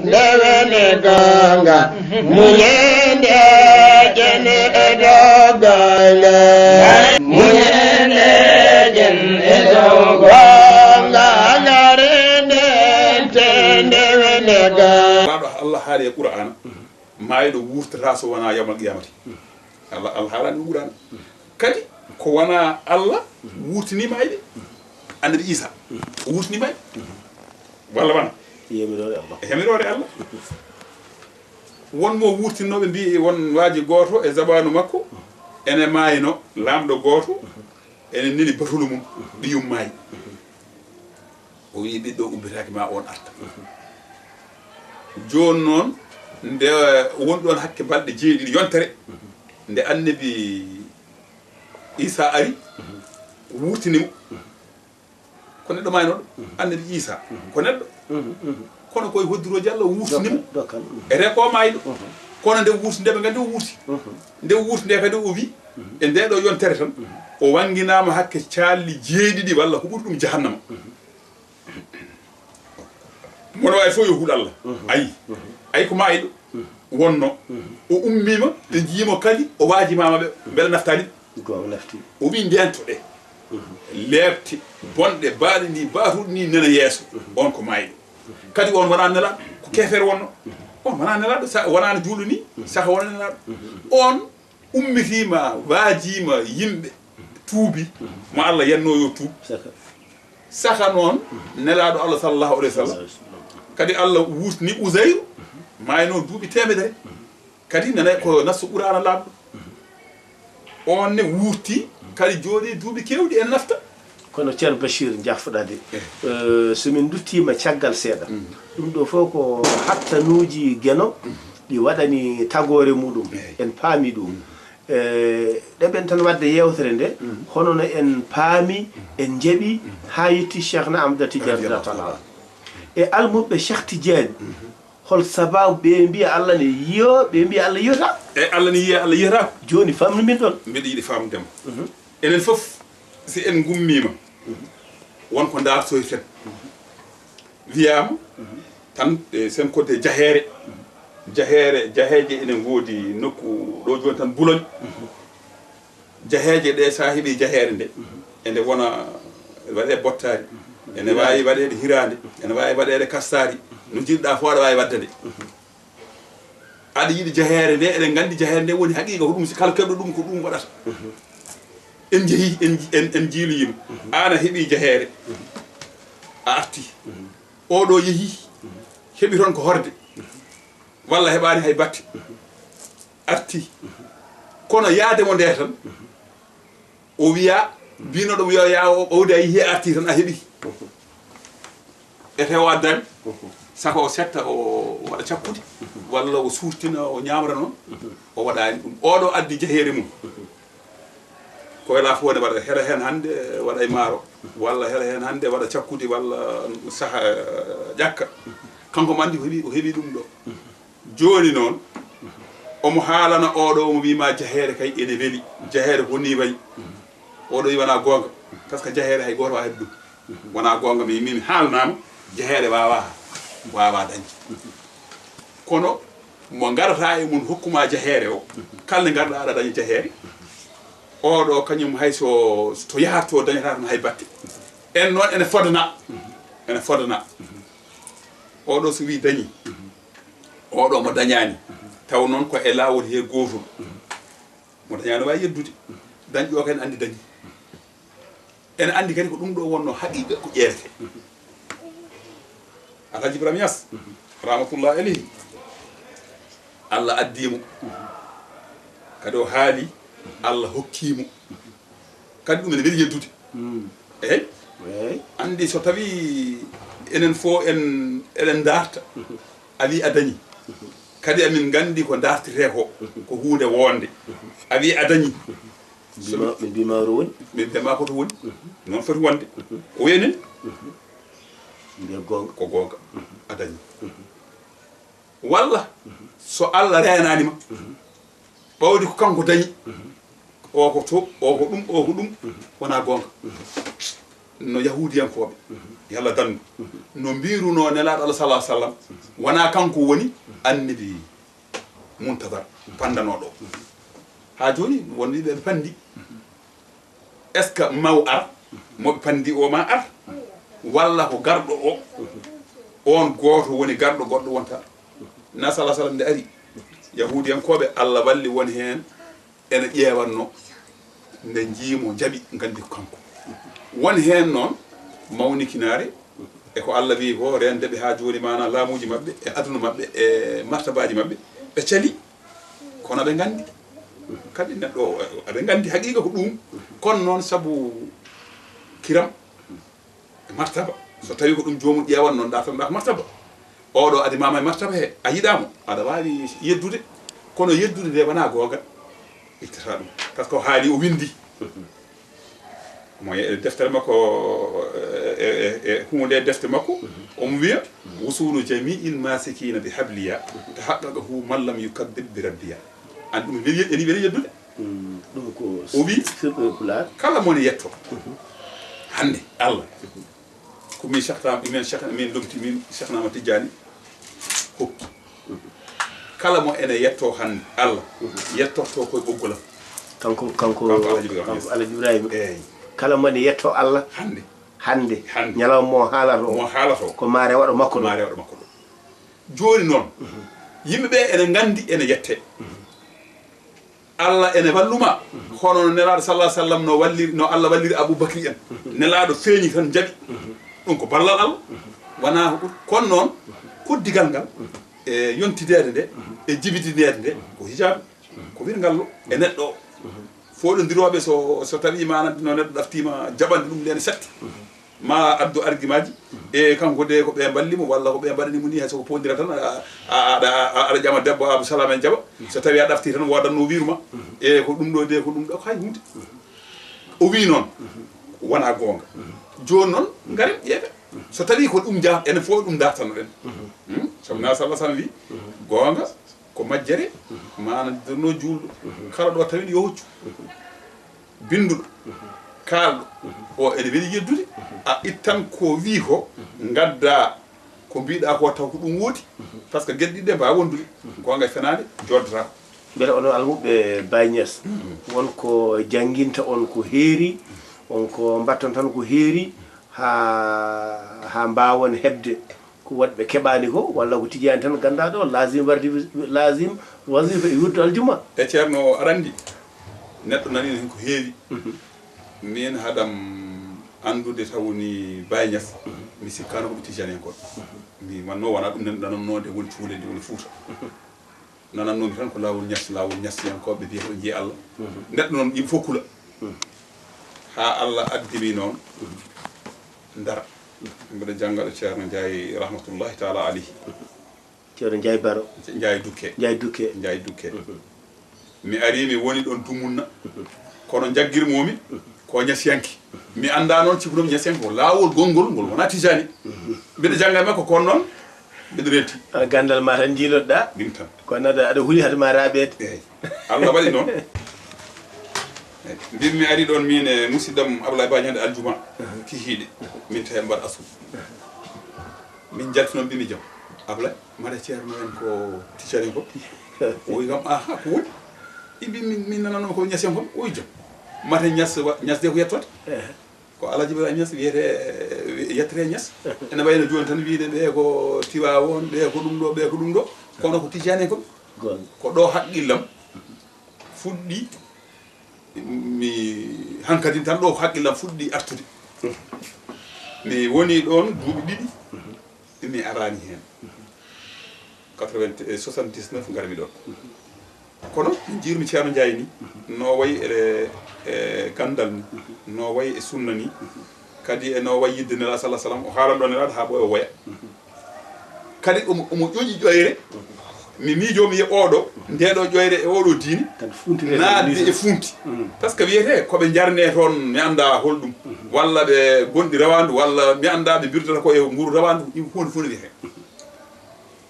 ndewene gonga munyende jene edogale munyende jene edogonga ngarende ndewene gonga Allah haali Qur'an maydo wurtata so wana yamal qiyamati Allah haalani Qur'an kadi ko wana Allah wurtini mayde annabi Isa wurtini mayde walla wana yemirore Allah won mo wurtinoɓe mbi won waaji goto e zabanu makko ene mayno lamɗo goto ene neli batulu mum ɗiyum maayi o wi ɓiɗɗo ubbitaki ma on arta joni noon nde wonɗon hakke balɗe jeeɗiɗi yontere nde annabi Isa ari wurtinimo ko neɗɗo maynoɗo annabi Isa ko neɗɗo kono koye hoddiroji Allah wurtinimo e reko mayɗo kono nde wurti nde ɓe gandi o wurti nde wurti nde kadi o wi e nde ɗo yontere tan o wanginama hakke calli jeeɗiɗi walla ko ɓuri ɗum jahannama mono wawi fof yo huul Allah ayi ko mayiɗo wonno o ummima ɓe jiimo kadi o waajimama ɓe beele naftani o wi ndento ɗe lebte bonɗe baaɗe ni batuɗe ni nana yeeso on ko mayiɗo kadi on wona nelaɗo ko kefere wonno on wona nelaɗo sa wonano juulo ni saka wona nelaɗo on ummitima waajima yimɓe tuubi mo Allah yenno yo tuub saka noon nelaɗo Allah sallallahu alayhi wa sallam kadi Allah wurtini Uzayru mayno duuɓi temedere kadi nana ko nasso Qur'ana labɗo on ne wurti kadi jooɗi duuɓi kewɗi en nafta kono ceerno Bachir jaffuɗade somin duttima caggal seeɗa ɗum ɗo fof ko hattanuji gueno ɗi waɗani tagore muɗum en paami ɗum ɗeɓen tan wadde yewtere nde hono no en paami en jeeɓi ha yetti Cheikhna Ahmada Tidiane radiyallahu e almuɓe Cheikh Tidiane hol sababu ɓe mbiya Allah ne yiyo ɓe mbiya Allah yiyota e Allah ne yiya Allah yiyata joni famnu min ɗon mbiɗa yiiɗi famdema enen fof si en gummima wonko dartoyten wiyama tan sen kodde jaheje ene goodi nokku ɗo joni tan Boulogne jaheje ɗe sa heeɓi jahere nde ende wona waɗe bottari ene wawi waɗede hirande ene wawi waɗede kastari no jiɗɗa fo aɗa wawi waddede aɗa yiiɗi jahere nde eɗen gandi jahere nde woni haqiqa ko ɗum si kala keɓɗo ɗum ko ɗum waɗata en jeehi en jiiloyima an a heeɓi jahere a arti oɗo yeehi heeɓi toon ko horde walla heɓani hay batte arti kono yaademo nde tan o wiya mbinoɗomo yo ya o ɓawde a yeehi arti tan a heeɓi ete o addani saka o setta o waɗa cakkude walla o surtina o ñamra noon o waɗani ɗum oɗo addi jaheere mum ko wela fo ne waɗa hela hen hande waɗa e maaro walla hela hen hande waɗa cakkude walla saha ƴakka kanko mandi o heeɓi ɗum ɗo joni noon omo haalana oɗo mo wima jaheere kay ene weeli jaheere woni wayi oɗo wi wona gonga par ce que jaheere hay goto wawi ɗum wona gonga mi haalnama jaheere wawa dañde kono mo garata e mun hokkuma jaheere o kalne garɗa aɗa daña jaheere oɗo kañum hay so to yaharto dañata tan hay batte en noon ene fodana oɗo so wi dañi oɗo mo dañani taw noon ko e lawol he gotol mo dañani wawi yeddude dañƴo o kadi andi dañi ene andi kadi ko ɗum ɗo wonno haqiqa ko ƴeerete Alhaji Ibrahima Niass rahmatullah alayhi Allah addimo kadi o haali Allah hokkimo kadi ɗum ene weeli yeddude eyi andi so tawi enen fo eɗen darta a wi a dañi kadi amin gandi ko dartete ko hunde wonde a wi a dañi min mbima ro woni min mbima koto woni noon foti wonde o wiyenen mbiya gonga ko gonga a dañi walla so Allah renanima ɓawdi ko kanko dañi o ko ɗum wona gonga no yahudiyankoɓe yalla dandu no mbiruno nelaɗo Allah sallallahu alaihi wasallam wona kanko woni annabi muntadar pandanoɗo ha joni woni ɓe pandi est ce que maw ar moɓe pandi o ma ar walla ko garɗo o on goto woni garɗo goɗɗo wonta na sala sallam nde ari yahudi en koɓe Allah walli woni hen ene ƴewanno nde jiimo jaaɓi gandi ko kanko woni hen noon mawnikinare e ko Allah wi ko rendeɓe ha joni mana laamuji mabɓe e aduna mabɓe e martabaji mabɓe ɓe cali kono ɓe gandi kadi neɗɗo aɓe gandi haqiqa ko ɗum kono noon saabu kiram e martaba so tawi ko ɗum jomum ƴewan noon ɗatanɗa ko martaba oɗo adi mama e martaba he a yiɗamo aɗa wawi yeddude kono yeddude nde wona gonga ittata ɗum par ce que o haali o windi mo deftere makko hunde defte makko omo wiya wusulu jami'il masikina bi habliya tahaqqaqahu man lam yukaddib bi rabbiya an ɗum eni weɗi yeddude ɗum ko o wi pulaar kala mone yetto hande Allah ko min chahtam min lomti min chahnama tijjani hokki kala mo ene yetto hande Allah yettorto koye ɓoggolam kanko Alaji Ibrahima eyyi kala mone yetto Allah hande ñalawma mo haalato ko maare waɗo makko ɗo joni noon yimɓeɓe ene gandi ene yette Allah ene walluma hono no nelaɗo sallah sallam no Allah walliri Aboubacry en nelaɗo feeñi tan jaaɓi ɗum ko ballal Allah wona kono noon koddigal ngal e yontidede nde e jibidinede nde ko hijabe ko wirngallo e neɗɗo o foɗodiroɓe so tawi mana no neɗɗo ɗaftima jaɓande ɗum nden satti ma addu argument ji e kanko de ko ɓe ballimo walla ko ɓe mbaɗanimo ni hay soko podira tan aɗa ƴama debbo Abou Salam en jaɓa so tawi a ɗafti tan wodanno wiruma e ko ɗum ɗo de ko ɗum ɗo ko hay hunde o wi noon wona gonga joni noon garen ƴeeɓe so tawi ko ɗum jaa ene fof ɗum dartano ɗen sabu na sallah sallam wi gonga ko majjere mana no julɗo kala ɗo tawi yo hoccu binduɗo kalɗo o ene weɗi yeddude a ittan ko wi ko gadda ko mbiɗa ko taw ko ɗum woodi par ce que gueɗe ɗiɗɗe mbawa wondude gonga e fenade joddata beele onon almuɓe Baye Niass wonko jangguinta on ko heeri on ko mbatton tan ko heeri ha mbawon hebde ko waɗɓe keɓani ko walla ko tijani tan gandaɗo lazim wasifa e wirdu aljuma e ceerno aɗa andi neɗɗo nani hen ko heewi min haɗam andude tawni Baye Niass mi sikkano koɓe tijani en kon mi manno wona ɗum nen nanannode woni cuule ndi woni Fouta nanannomi tan ko lawol Niass yankoɓe biye ko jiye Allah neɗɗo noon yimɓe fof kula ha Allah addimi noon Ndar mbiɗa janggaɗo ceerno Ndiaye rahmatullahi taala alayhi ceerno Ndiaye Baro Ndiaye Dukke mi ari mi woni ɗon dumunna kono jaggirmomi ko Niassiyanki mi anda noon cikkunomi Niassiyanki ko laawol gongol ngol wona tijani mbiɗa jangga e makko kono noon mbiɗa renti gandal ma tan jiiloɗɗa ɗum tan kono aɗa huuli hadema raɓede eyyi Allah waɗi noon mbimi ari ɗon min e musidɗam Ablaye Bañi hande aljuma kihiɗe min tawi mbaɗa asu min jaltino mbimi jaam Ablaye maɗa ceerno en ko tijani ko o wi kam aha ko woni ibi min nanano ko Niass en kom o wi jaam mate Niass de ko yettote ko Alaji Ibrahima Niass wiyete yettere Niass ene wayno joni tan wiide ɓe ko Tiwawon ɓe ko ɗum ɗo kono ko tijani kom ko ɗo haqqillam fuɗɗi mi hankadi tan ɗo ko haqqillam fuɗɗi artude mi woni ɗon duuɓi ɗiɗi mi arani hen 79 garmi ɗon kono min jiirmi ceerno Ndiaye ni no wayi e gandal ni no wayi e sunna ni kadi no wayi yidde nela sallah sallam o haalan ɗo nelaɗo ha ɓoya o woya kadi omo ƴoƴi ƴoyre mi miijomi ye oɗo ndeɗo ƴoyre e oɗo diine naatde e funti par ce que wiyete koɓe jarne toon mi anda holɗum walla ɓe gonɗi rawandu walla mi anda ɓe birdata ko e nguru rawandu hunde fu ne wiyete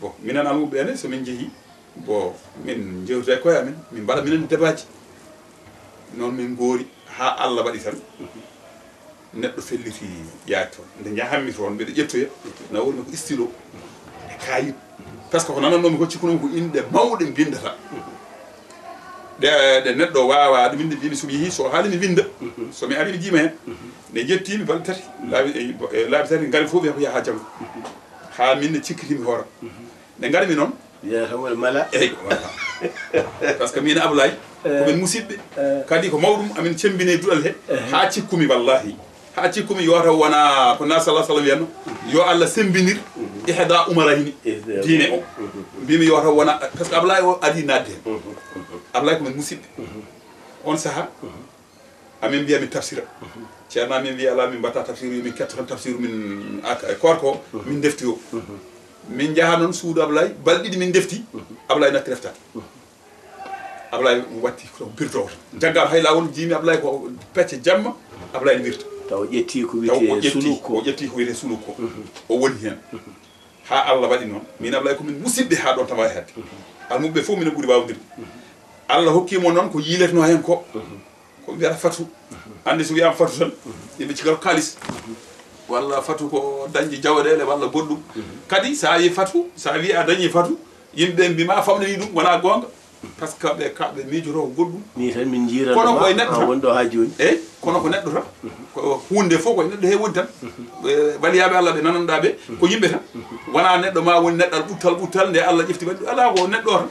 bon minen almuɓe ene somin jeehi bon min jewtude koye amen min mbaɗa minen débatji noon min goori ha Allah waɗi tan neɗɗo felliti yaade toon nde jahanmi toon mbiɗa ƴettoya na wonmi ko stylo e kayit par ce que ko nanannomi ko cikkunomi ko inde mawɗe bindata ɗe neɗɗo wawa ɗum inde mbimi somi yeehi so haali mi winda somi ari mi jiima hen ne jettimi balɗe tati laabi tati ngari fof ɓe ko yaha janggo ha minne cikkitimi hooram nde garmi noon yeyatamoɗe mala eyyi voilà par ce que min Ablaye komin musidɓe kadi ko mawɗum amin cembine duɗal he ha cikkumi wallahi ha cikkumi yo taw wona ko na sallah sallam wiyatno yo Allah sembinir ihda umarayni diine o mbimi yo taw wona par ce que Ablaye o adi nadde hen Ablaye komin musidɓe on saaha amin mbiya min tafsira ceerno amin mbiya ala min mbatta tafsir min ketto tan tafsir min korko min defti o min jaha noon suudu Ablaye balɗiɗi min defti Ablaye natti reftade Ablaye watti ko birtowo jaggama hay lawol jiimi Ablaye ko pecce jamma Ablaye ne wirta taw ƴetti ko wiyete suluko o ƴetti ko wiyete suluko o woni hen ha Allah waɗi noon min Ablaye komin musidɓe ha ɗon tawa hedde almuɓe fof minen ɓuuri wawdirde Allah hokkimo noon ko yiletno hen ko wiyata fatu andi so wiyama fatu tan yimɓe cikata kalis walla fatu ko dañde jawɗele walla goɗɗum kadi sa yi fatu sa wi a dañi fatu yimɓe mbima famɗani ɗum wona gonga par ce que ɓe kamɓe miijoto ko goɗɗum ni tan min jiiran kono koye neɗɗo tan wonɗo ha joni eyyi kono ko neɗɗo tan ko hunde fof koye neɗɗo he woni tan waliyaɓe Allah ɓe nananɗa ɓe ko yimɓe tan wona neɗɗo ma woni neɗɗal ɓuttal nde Allah ƴefti waɗi ala ko neɗɗo tan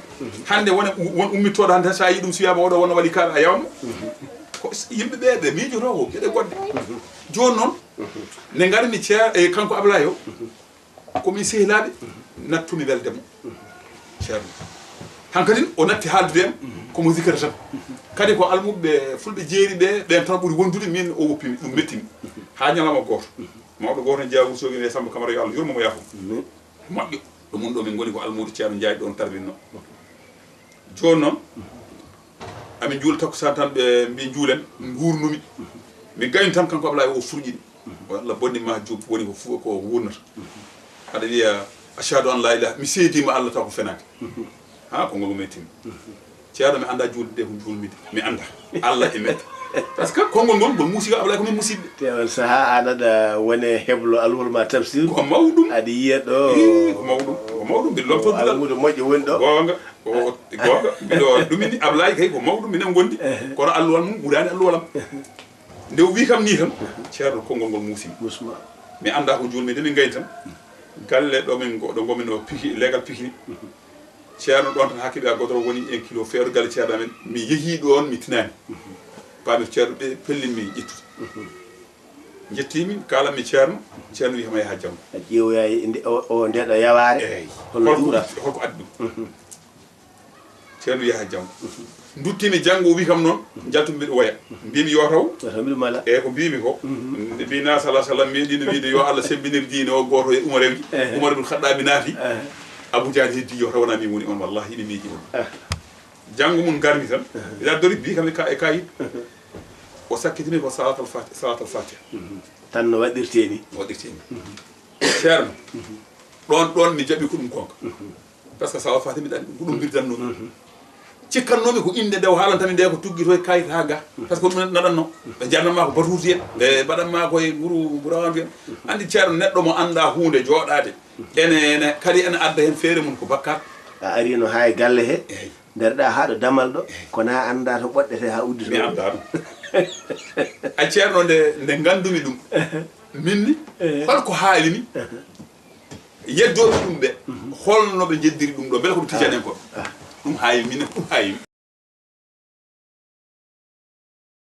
hande won ummittoɗo hande tan sa yi ɗum so wiyama oɗo wona waɗi kaɗa a yawma ko yimɓe ɓe miijoto ko gueɗe goɗɗe joni noon nde garmi e kanko Ablaye o komin sehilaɓe nattumi weldemo ceerno hankkadin o natti haaldudema komo zikata tan kadi ko almuɓe fulɓe jeeri ɓe ɓen tan ɓuuri wondude min o woppimi ɗum mettimi ha ñalama goto mawɗo goto ne jeeya Wourossogui ne Samba Camara yo Allah yurmomo yaafo moƴƴo ɗo mun ɗo min goni ko almudo ceerno Ndiaye ɗon tarbinno joni noon amin juula takkusan tan ɓe mbi juulen gurnumi mi gayni tan kanko Ablaye o furƴiɗi walla bonnima joom woni ko fu ko wurnata aɗa wiya achadu an la ilaha mi seedima Allah taw ko fenade ha ko ngol mettimi ceerno mi anda julde de ko julmide mi anda Allah e mette par ce que konngol ngol ngol musiba Ablaye ko min musidɓe tewan saaha an aɗa wone heblo alwol ma tafsir ko mawɗum aɗa yiya ɗo ko mawɗum mbiɗa lomtodudal almudo moƴƴo woni ɗo gonga gonga mbiɗo ɗumini Ablaye kay ko mawɗum minen gondi kono alluwal mum ɓurani alluwalam nde o wi kam ni tan ceerno konngol ngol musimi musma mi anda ko julmide min gayni tan galle ɗo min ɗo gomin o piki legal pikini ceerno ɗon tan hakkille a godoro woni 1 kilo feeru galle ceerno amen mi yeehi ɗon mi tinani pami ceerno ɓe pellinmi ƴettude jettimi kalanmi ceerno wi hama yaha janggo a ƴeewoya o ndeɗo yaware eyyi holno ɗura holko addi ɗum ceerno wi yaha janggo duttimi janggo o wi kam noon jaltumi mbiɗo woya mbimi yo taw mbiɗo mala eyyi ko mbimi ko mbina salah sallam meeɗino wiide yo Allah sembinir diine o goto e umarewji Umar ibn Khattabi naati Abou Dialy heddi yo taw wona min woni on wallahi ine miiji on janggo mum garmi tan ila dori bi kam e kayit o sakkitimi ko salatul fatiha tan no waɗirteni ceerno ɗon mi jaɓi ko ɗum gonga par ce que salatul fatiha mbiɗa andi ko ɗum birdannomi cikkannomi ko inde nde o haalantami nde ko tuggito e kayit ha ga par ce que ɗum naɗanno ɓe jarnatma ko batuti en ɓe mbaɗanma koye ɓuurawandu en andi ceerno neɗɗo mo anda hunde jooɗade ene kadi ene adda hen feere mum ko bakkat a arino ha e galle he ndereɗa haɗo damal ɗo kono a anda to ɓoɗɗete ha uddito mi anda ɗum a ceerno nde gandumi ɗum minni holko haalini yeddoɓe ɗum ɓe holno ɓe jeddiri ɗum ɗo beele ko ɗum tijani en ko ɗum haayi minen ɗum haayimi